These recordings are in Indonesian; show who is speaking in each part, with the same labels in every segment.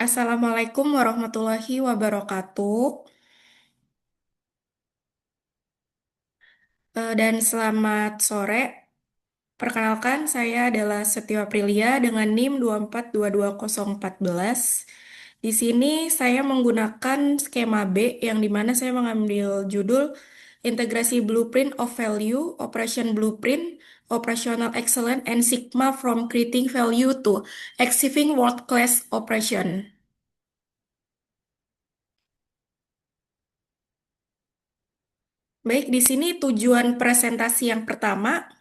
Speaker 1: Assalamualaikum warahmatullahi wabarakatuh. Dan selamat sore. Perkenalkan, saya adalah Setio Aprilia dengan NIM 2422014. Di sini saya menggunakan skema B yang dimana saya mengambil judul Integrasi Blueprint of Value, Operation Blueprint, Operational Excellence, and Sigma from Creating Value to Achieving World Class Operation. Baik, di sini tujuan presentasi yang pertama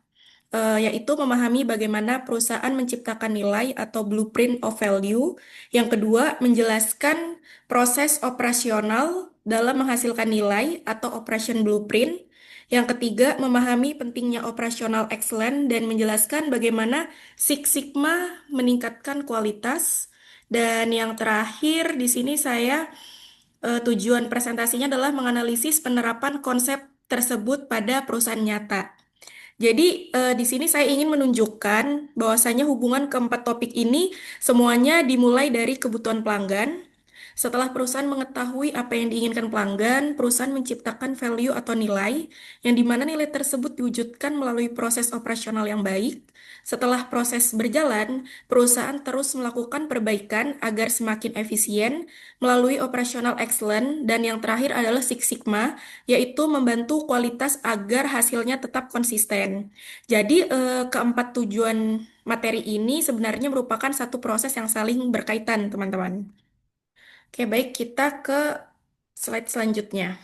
Speaker 1: yaitu memahami bagaimana perusahaan menciptakan nilai atau blueprint of value. Yang kedua, menjelaskan proses operasional dalam menghasilkan nilai atau operation blueprint. Yang ketiga, memahami pentingnya operational excellence dan menjelaskan bagaimana Six Sigma meningkatkan kualitas. Dan yang terakhir, di sini tujuan presentasinya adalah menganalisis penerapan konsep tersebut pada perusahaan nyata. Jadi, di sini saya ingin menunjukkan bahwasanya hubungan keempat topik ini semuanya dimulai dari kebutuhan pelanggan. Setelah perusahaan mengetahui apa yang diinginkan pelanggan, perusahaan menciptakan value atau nilai, yang dimana nilai tersebut diwujudkan melalui proses operasional yang baik. Setelah proses berjalan, perusahaan terus melakukan perbaikan agar semakin efisien melalui operational excellence, dan yang terakhir adalah Six Sigma, yaitu membantu kualitas agar hasilnya tetap konsisten. Jadi, keempat tujuan materi ini sebenarnya merupakan satu proses yang saling berkaitan, teman-teman. Oke, baik, kita ke slide selanjutnya.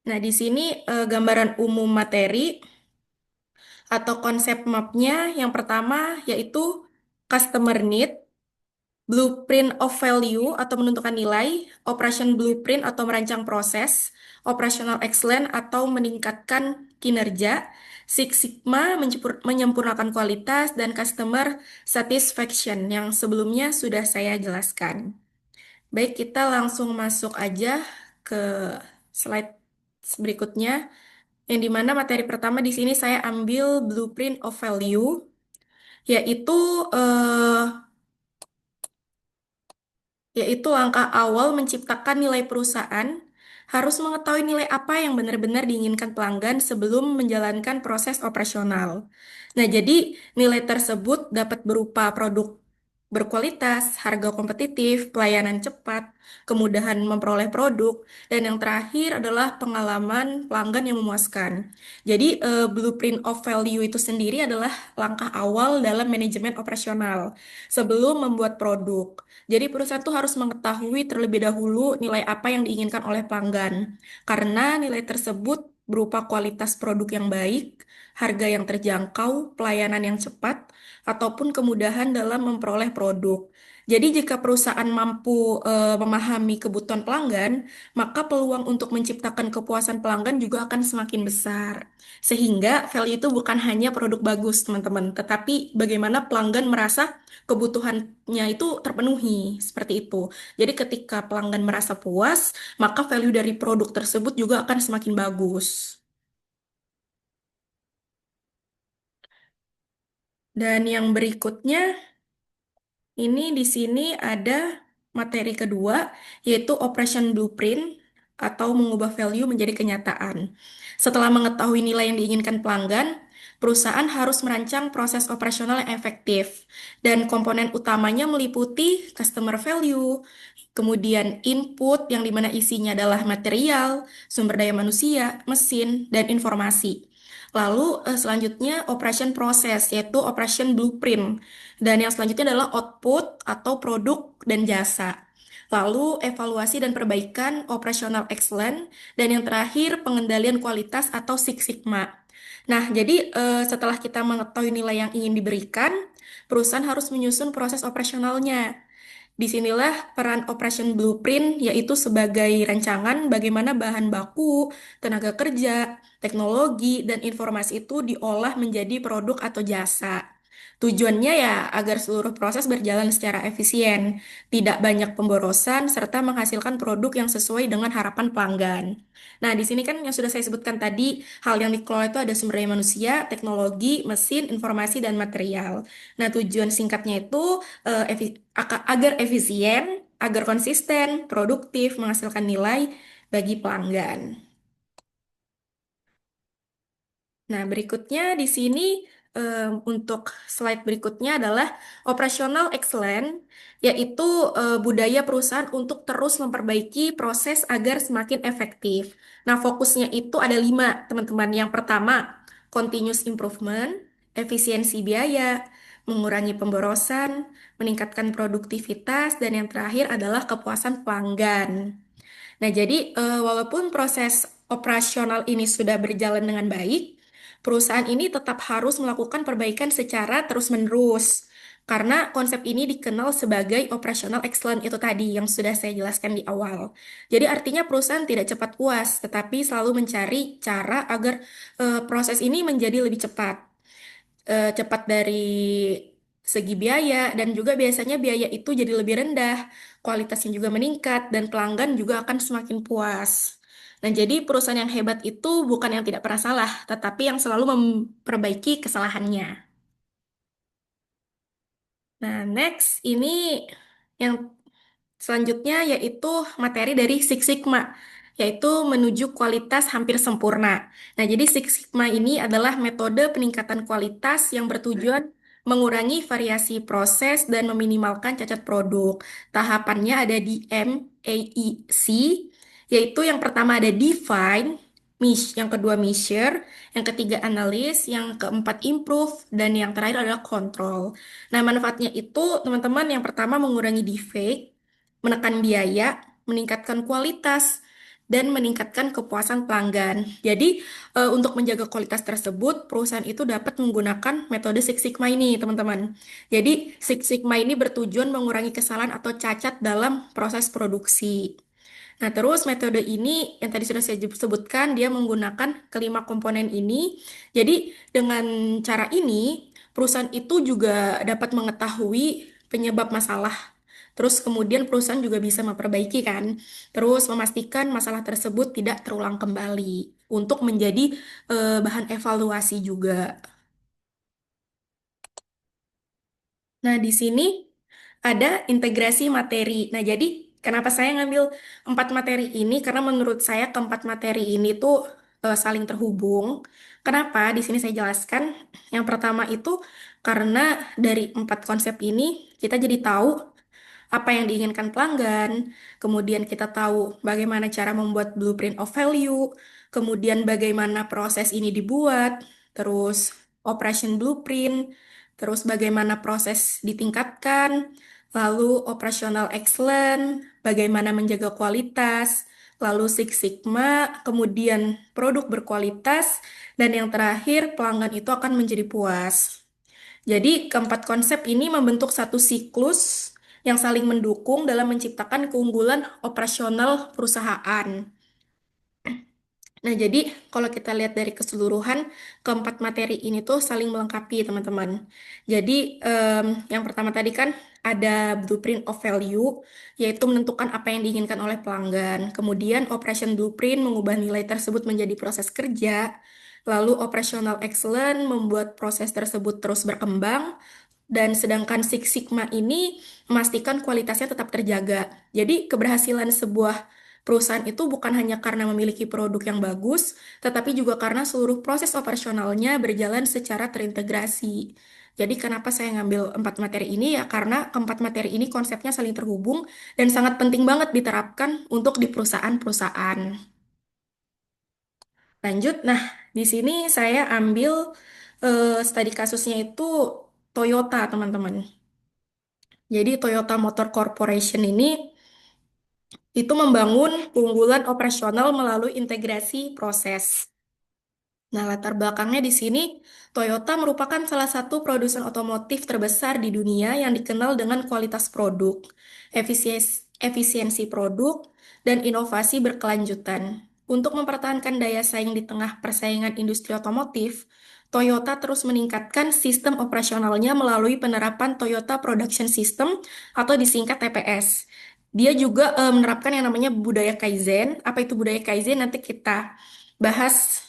Speaker 1: Nah, di sini gambaran umum materi atau konsep mapnya yang pertama yaitu customer need, blueprint of value atau menentukan nilai, operation blueprint atau merancang proses, operational excellence atau meningkatkan kinerja, Six Sigma menyempurnakan kualitas, dan customer satisfaction yang sebelumnya sudah saya jelaskan. Baik, kita langsung masuk aja ke slide berikutnya, yang dimana materi pertama di sini saya ambil blueprint of value, yaitu eh, yaitu langkah awal menciptakan nilai perusahaan, harus mengetahui nilai apa yang benar-benar diinginkan pelanggan sebelum menjalankan proses operasional. Nah, jadi nilai tersebut dapat berupa produk berkualitas, harga kompetitif, pelayanan cepat, kemudahan memperoleh produk, dan yang terakhir adalah pengalaman pelanggan yang memuaskan. Jadi, blueprint of value itu sendiri adalah langkah awal dalam manajemen operasional sebelum membuat produk. Jadi perusahaan tuh harus mengetahui terlebih dahulu nilai apa yang diinginkan oleh pelanggan. Karena nilai tersebut berupa kualitas produk yang baik, harga yang terjangkau, pelayanan yang cepat, ataupun kemudahan dalam memperoleh produk. Jadi jika perusahaan mampu memahami kebutuhan pelanggan, maka peluang untuk menciptakan kepuasan pelanggan juga akan semakin besar. Sehingga value itu bukan hanya produk bagus, teman-teman, tetapi bagaimana pelanggan merasa kebutuhannya itu terpenuhi, seperti itu. Jadi ketika pelanggan merasa puas, maka value dari produk tersebut juga akan semakin bagus. Dan yang berikutnya, ini di sini ada materi kedua, yaitu Operation Blueprint atau mengubah value menjadi kenyataan. Setelah mengetahui nilai yang diinginkan pelanggan, perusahaan harus merancang proses operasional yang efektif. Dan komponen utamanya meliputi customer value, kemudian input yang dimana isinya adalah material, sumber daya manusia, mesin, dan informasi. Lalu selanjutnya operation process, yaitu operation blueprint. Dan yang selanjutnya adalah output atau produk dan jasa. Lalu evaluasi dan perbaikan operational excellence. Dan yang terakhir pengendalian kualitas atau Six Sigma. Nah, jadi setelah kita mengetahui nilai yang ingin diberikan, perusahaan harus menyusun proses operasionalnya. Disinilah peran Operation Blueprint, yaitu sebagai rancangan bagaimana bahan baku, tenaga kerja, teknologi, dan informasi itu diolah menjadi produk atau jasa. Tujuannya ya agar seluruh proses berjalan secara efisien, tidak banyak pemborosan, serta menghasilkan produk yang sesuai dengan harapan pelanggan. Nah, di sini kan yang sudah saya sebutkan tadi, hal yang dikelola itu ada sumber daya manusia, teknologi, mesin, informasi, dan material. Nah, tujuan singkatnya itu agar efisien, agar konsisten, produktif, menghasilkan nilai bagi pelanggan. Nah, berikutnya di sini untuk slide berikutnya adalah operational excellence, yaitu budaya perusahaan untuk terus memperbaiki proses agar semakin efektif. Nah, fokusnya itu ada 5, teman-teman. Yang pertama, continuous improvement, efisiensi biaya, mengurangi pemborosan, meningkatkan produktivitas, dan yang terakhir adalah kepuasan pelanggan. Nah, jadi walaupun proses operasional ini sudah berjalan dengan baik, perusahaan ini tetap harus melakukan perbaikan secara terus-menerus. Karena konsep ini dikenal sebagai operational excellence itu tadi yang sudah saya jelaskan di awal. Jadi artinya perusahaan tidak cepat puas, tetapi selalu mencari cara agar proses ini menjadi lebih cepat. Cepat dari segi biaya dan juga biasanya biaya itu jadi lebih rendah, kualitasnya juga meningkat dan pelanggan juga akan semakin puas. Nah, jadi perusahaan yang hebat itu bukan yang tidak pernah salah, tetapi yang selalu memperbaiki kesalahannya. Nah, next ini yang selanjutnya yaitu materi dari Six Sigma, yaitu menuju kualitas hampir sempurna. Nah, jadi Six Sigma ini adalah metode peningkatan kualitas yang bertujuan mengurangi variasi proses dan meminimalkan cacat produk. Tahapannya ada di MAEC, yaitu yang pertama ada define, yang kedua measure, yang ketiga analysis, yang keempat improve, dan yang terakhir adalah control. Nah, manfaatnya itu teman-teman yang pertama mengurangi defect, menekan biaya, meningkatkan kualitas, dan meningkatkan kepuasan pelanggan. Jadi, untuk menjaga kualitas tersebut, perusahaan itu dapat menggunakan metode Six Sigma ini, teman-teman. Jadi, Six Sigma ini bertujuan mengurangi kesalahan atau cacat dalam proses produksi. Nah, terus metode ini yang tadi sudah saya sebutkan, dia menggunakan kelima komponen ini. Jadi, dengan cara ini, perusahaan itu juga dapat mengetahui penyebab masalah. Terus kemudian perusahaan juga bisa memperbaiki kan. Terus memastikan masalah tersebut tidak terulang kembali untuk menjadi bahan evaluasi juga. Nah, di sini ada integrasi materi. Nah, jadi kenapa saya ngambil 4 materi ini? Karena menurut saya keempat materi ini tuh saling terhubung. Kenapa? Di sini saya jelaskan. Yang pertama itu karena dari 4 konsep ini kita jadi tahu apa yang diinginkan pelanggan, kemudian kita tahu bagaimana cara membuat blueprint of value, kemudian bagaimana proses ini dibuat, terus operation blueprint, terus bagaimana proses ditingkatkan, lalu operational excellence, bagaimana menjaga kualitas, lalu Six Sigma, kemudian produk berkualitas, dan yang terakhir pelanggan itu akan menjadi puas. Jadi, keempat konsep ini membentuk satu siklus yang saling mendukung dalam menciptakan keunggulan operasional perusahaan. Nah, jadi kalau kita lihat dari keseluruhan, keempat materi ini tuh saling melengkapi, teman-teman. Jadi, yang pertama tadi kan ada blueprint of value, yaitu menentukan apa yang diinginkan oleh pelanggan. Kemudian, operation blueprint mengubah nilai tersebut menjadi proses kerja. Lalu, operational excellence membuat proses tersebut terus berkembang. Dan sedangkan Six Sigma ini memastikan kualitasnya tetap terjaga. Jadi keberhasilan sebuah perusahaan itu bukan hanya karena memiliki produk yang bagus, tetapi juga karena seluruh proses operasionalnya berjalan secara terintegrasi. Jadi kenapa saya ngambil 4 materi ini ya karena keempat materi ini konsepnya saling terhubung dan sangat penting banget diterapkan untuk di perusahaan-perusahaan. Lanjut, nah di sini saya ambil studi kasusnya itu Toyota, teman-teman. Jadi Toyota Motor Corporation ini itu membangun keunggulan operasional melalui integrasi proses. Nah, latar belakangnya di sini, Toyota merupakan salah satu produsen otomotif terbesar di dunia yang dikenal dengan kualitas produk, efisiensi produk, dan inovasi berkelanjutan. Untuk mempertahankan daya saing di tengah persaingan industri otomotif, Toyota terus meningkatkan sistem operasionalnya melalui penerapan Toyota Production System atau disingkat TPS. Dia juga menerapkan yang namanya budaya Kaizen. Apa itu budaya Kaizen? Nanti kita bahas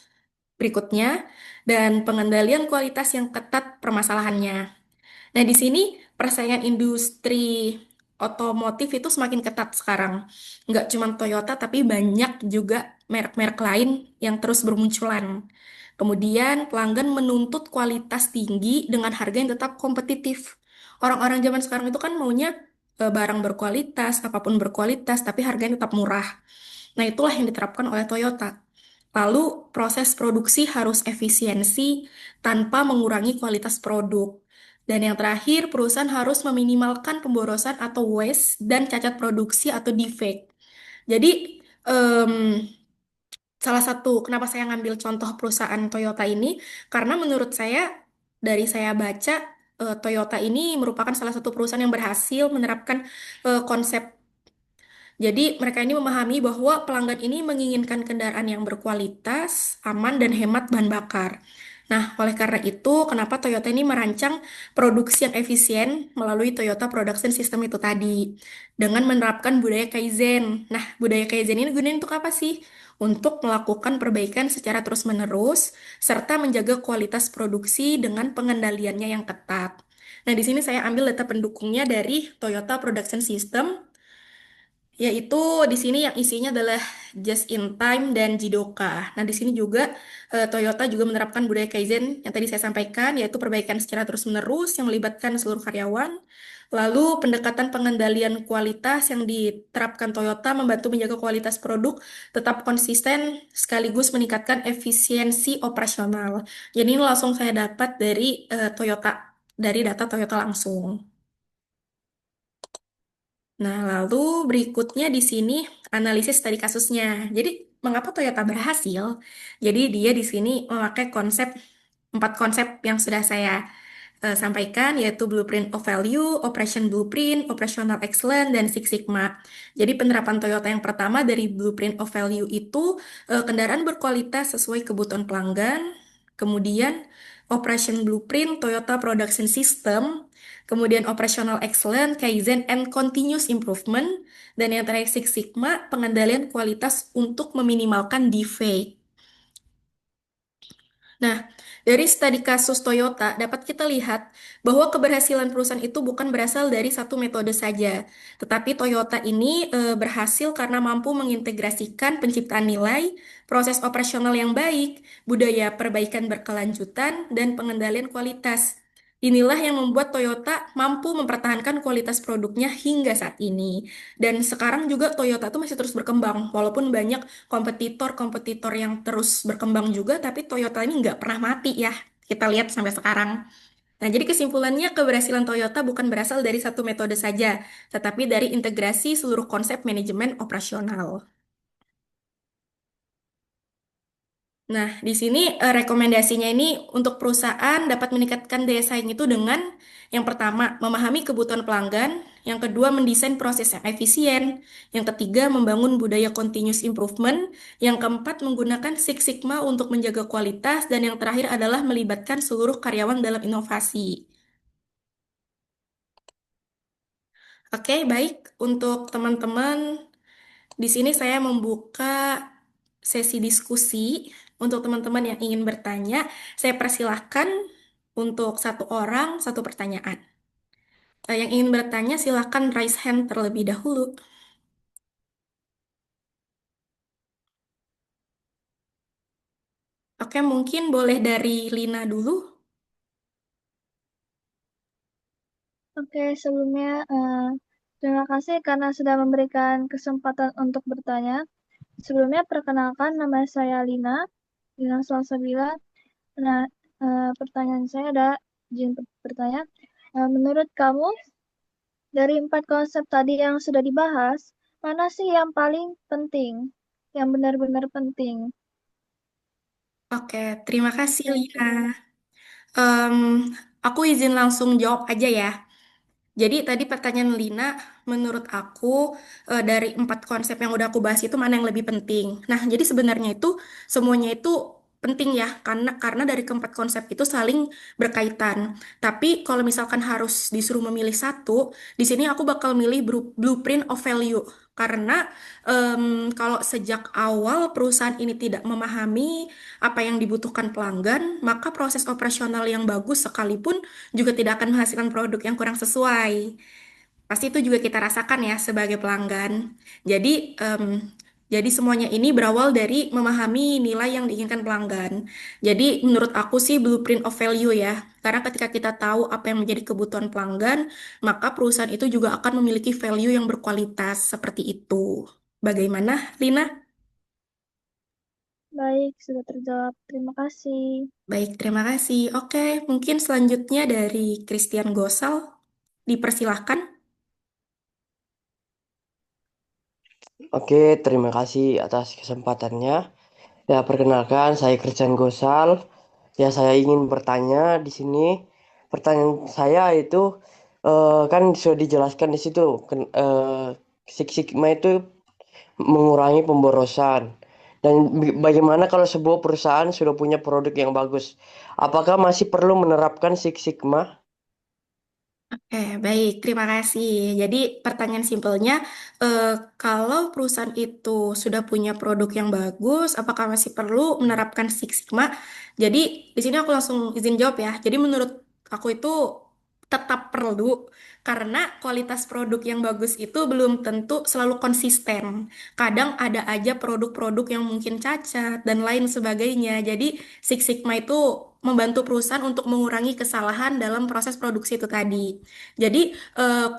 Speaker 1: berikutnya. Dan pengendalian kualitas yang ketat permasalahannya. Nah, di sini persaingan industri otomotif itu semakin ketat sekarang. Nggak cuma Toyota, tapi banyak juga merek-merek lain yang terus bermunculan. Kemudian pelanggan menuntut kualitas tinggi dengan harga yang tetap kompetitif. Orang-orang zaman sekarang itu kan maunya barang berkualitas, apapun berkualitas, tapi harganya tetap murah. Nah, itulah yang diterapkan oleh Toyota. Lalu, proses produksi harus efisiensi tanpa mengurangi kualitas produk. Dan yang terakhir, perusahaan harus meminimalkan pemborosan atau waste dan cacat produksi atau defect. Jadi, salah satu kenapa saya ngambil contoh perusahaan Toyota ini, karena menurut saya, dari saya baca, Toyota ini merupakan salah satu perusahaan yang berhasil menerapkan konsep jadi mereka ini memahami bahwa pelanggan ini menginginkan kendaraan yang berkualitas, aman, dan hemat bahan bakar. Nah, oleh karena itu, kenapa Toyota ini merancang produksi yang efisien melalui Toyota Production System itu tadi, dengan menerapkan budaya Kaizen. Nah, budaya Kaizen ini gunanya untuk apa sih? Untuk melakukan perbaikan secara terus-menerus, serta menjaga kualitas produksi dengan pengendaliannya yang ketat. Nah, di sini saya ambil data pendukungnya dari Toyota Production System, yaitu di sini yang isinya adalah just in time dan Jidoka. Nah, di sini juga Toyota juga menerapkan budaya Kaizen yang tadi saya sampaikan, yaitu perbaikan secara terus-menerus yang melibatkan seluruh karyawan. Lalu pendekatan pengendalian kualitas yang diterapkan Toyota membantu menjaga kualitas produk tetap konsisten sekaligus meningkatkan efisiensi operasional. Jadi ini langsung saya dapat dari Toyota, dari data Toyota langsung. Nah, lalu berikutnya di sini analisis tadi kasusnya. Jadi, mengapa Toyota berhasil? Jadi, dia di sini memakai empat konsep yang sudah saya sampaikan, yaitu Blueprint of Value, Operation Blueprint, Operational Excellence, dan Six Sigma. Jadi, penerapan Toyota yang pertama dari Blueprint of Value itu kendaraan berkualitas sesuai kebutuhan pelanggan. Kemudian, Operation Blueprint, Toyota Production System, kemudian Operational Excellence, Kaizen, and Continuous Improvement, dan yang terakhir Six Sigma, pengendalian kualitas untuk meminimalkan defect. Nah, dari studi kasus Toyota dapat kita lihat bahwa keberhasilan perusahaan itu bukan berasal dari satu metode saja, tetapi Toyota ini berhasil karena mampu mengintegrasikan penciptaan nilai, proses operasional yang baik, budaya perbaikan berkelanjutan, dan pengendalian kualitas. Inilah yang membuat Toyota mampu mempertahankan kualitas produknya hingga saat ini. Dan sekarang juga Toyota itu masih terus berkembang, walaupun banyak kompetitor-kompetitor yang terus berkembang juga, tapi Toyota ini nggak pernah mati ya. Kita lihat sampai sekarang. Nah, jadi kesimpulannya keberhasilan Toyota bukan berasal dari satu metode saja, tetapi dari integrasi seluruh konsep manajemen operasional. Nah, di sini rekomendasinya ini untuk perusahaan dapat meningkatkan daya saing itu dengan yang pertama, memahami kebutuhan pelanggan, yang kedua, mendesain proses yang efisien, yang ketiga, membangun budaya continuous improvement, yang keempat, menggunakan Six Sigma untuk menjaga kualitas, dan yang terakhir adalah melibatkan seluruh karyawan dalam inovasi. Oke, baik. Untuk teman-teman, di sini saya membuka sesi diskusi untuk teman-teman yang ingin bertanya. Saya persilahkan untuk satu orang, satu pertanyaan. Yang ingin bertanya, silahkan raise hand terlebih dahulu. Oke, mungkin boleh dari Lina dulu.
Speaker 2: Oke, sebelumnya terima kasih karena sudah memberikan kesempatan untuk bertanya. Sebelumnya perkenalkan nama saya Lina Salsabila. Nah, pertanyaan saya ada izin bertanya. Menurut kamu dari 4 konsep tadi yang sudah dibahas, mana sih yang paling penting, yang benar-benar penting?
Speaker 1: Oke, terima kasih Lina. Em, aku izin langsung jawab aja ya. Jadi tadi pertanyaan Lina, menurut aku dari empat konsep yang udah aku bahas itu mana yang lebih penting. Nah, jadi sebenarnya itu semuanya itu penting ya, karena dari keempat konsep itu saling berkaitan. Tapi kalau misalkan harus disuruh memilih satu, di sini aku bakal milih blueprint of value. Karena kalau sejak awal perusahaan ini tidak memahami apa yang dibutuhkan pelanggan, maka proses operasional yang bagus sekalipun juga tidak akan menghasilkan produk yang kurang sesuai. Pasti itu juga kita rasakan ya sebagai pelanggan. Jadi, jadi semuanya ini berawal dari memahami nilai yang diinginkan pelanggan. Jadi menurut aku sih blueprint of value ya. Karena ketika kita tahu apa yang menjadi kebutuhan pelanggan, maka perusahaan itu juga akan memiliki value yang berkualitas seperti itu. Bagaimana, Lina?
Speaker 2: Baik, sudah terjawab. Terima kasih.
Speaker 1: Baik, terima kasih. Oke, mungkin selanjutnya dari Christian Gosal. Dipersilahkan.
Speaker 3: Oke, terima kasih atas kesempatannya. Ya, perkenalkan saya Christian Gosal. Ya, saya ingin bertanya di sini. Pertanyaan saya itu kan sudah dijelaskan di situ. Six Sigma itu mengurangi pemborosan. Dan bagaimana kalau sebuah perusahaan sudah punya produk yang bagus? Apakah masih perlu menerapkan Six Sigma?
Speaker 1: Baik, terima kasih. Jadi pertanyaan simpelnya, eh, kalau perusahaan itu sudah punya produk yang bagus, apakah masih perlu menerapkan Six Sigma? Jadi di sini aku langsung izin jawab ya. Jadi menurut aku itu tetap perlu karena kualitas produk yang bagus itu belum tentu selalu konsisten. Kadang ada aja produk-produk yang mungkin cacat dan lain sebagainya. Jadi Six Sigma itu membantu perusahaan untuk mengurangi kesalahan dalam proses produksi itu tadi. Jadi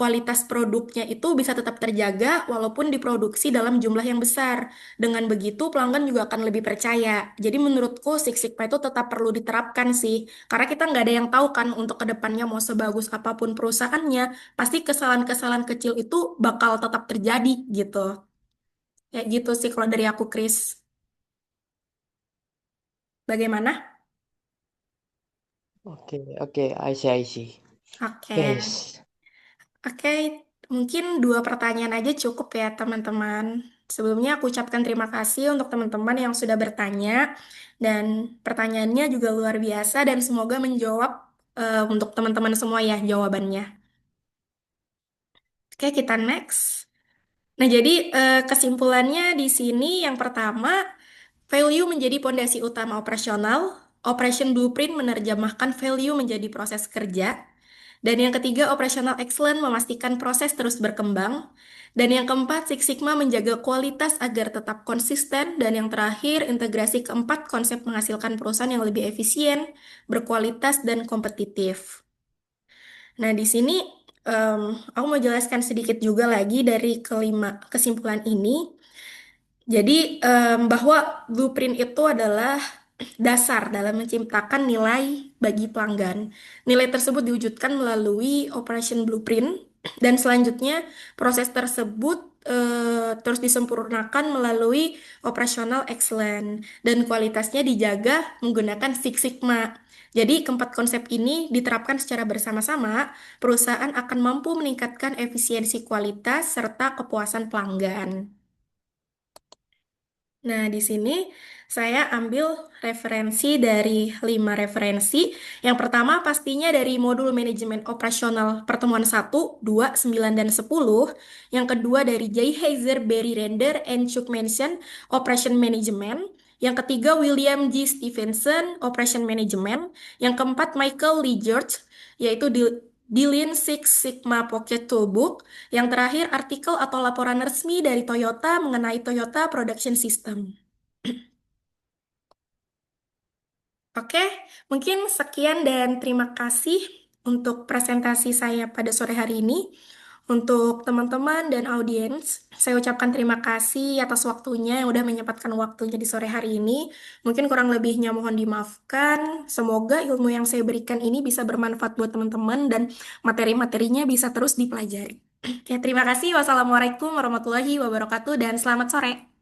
Speaker 1: kualitas produknya itu bisa tetap terjaga walaupun diproduksi dalam jumlah yang besar. Dengan begitu pelanggan juga akan lebih percaya. Jadi menurutku Six Sigma itu tetap perlu diterapkan sih. Karena kita nggak ada yang tahu kan untuk kedepannya mau sebagus apapun perusahaannya, pasti kesalahan-kesalahan kecil itu bakal tetap terjadi gitu. Kayak gitu sih kalau dari aku, Chris. Bagaimana?
Speaker 3: Oke, oke, I see, I see.
Speaker 1: Oke.
Speaker 3: Yes.
Speaker 1: Oke, mungkin dua pertanyaan aja cukup ya teman-teman. Sebelumnya aku ucapkan terima kasih untuk teman-teman yang sudah bertanya dan pertanyaannya juga luar biasa dan semoga menjawab untuk teman-teman semua ya jawabannya. Oke, kita next. Nah, jadi kesimpulannya di sini yang pertama, value menjadi pondasi utama operasional. Operation Blueprint menerjemahkan value menjadi proses kerja. Dan yang ketiga, operational excellence memastikan proses terus berkembang. Dan yang keempat, Six Sigma menjaga kualitas agar tetap konsisten. Dan yang terakhir, integrasi keempat konsep menghasilkan perusahaan yang lebih efisien, berkualitas, dan kompetitif. Nah, di sini aku mau jelaskan sedikit juga lagi dari kelima kesimpulan ini. Jadi, bahwa blueprint itu adalah dasar dalam menciptakan nilai bagi pelanggan. Nilai tersebut diwujudkan melalui operation blueprint, dan selanjutnya proses tersebut terus disempurnakan melalui operational excellence, dan kualitasnya dijaga menggunakan Six Sigma. Jadi, keempat konsep ini diterapkan secara bersama-sama, perusahaan akan mampu meningkatkan efisiensi kualitas serta kepuasan pelanggan. Nah, di sini saya ambil referensi dari 5 referensi. Yang pertama pastinya dari modul manajemen operasional pertemuan 1, 2, 9, dan 10. Yang kedua dari J. Heiser, Barry Render, and Chuck Mansion, Operation Management. Yang ketiga William G. Stevenson, Operation Management. Yang keempat Michael Lee George, yaitu di Lean Six Sigma Pocket Toolbook. Yang terakhir, artikel atau laporan resmi dari Toyota mengenai Toyota Production System. Oke, mungkin sekian dan terima kasih untuk presentasi saya pada sore hari ini. Untuk teman-teman dan audiens, saya ucapkan terima kasih atas waktunya yang udah menyempatkan waktunya di sore hari ini. Mungkin kurang lebihnya mohon dimaafkan. Semoga ilmu yang saya berikan ini bisa bermanfaat buat teman-teman dan materi-materinya bisa terus dipelajari. Oke, terima kasih. Wassalamualaikum warahmatullahi wabarakatuh dan selamat sore.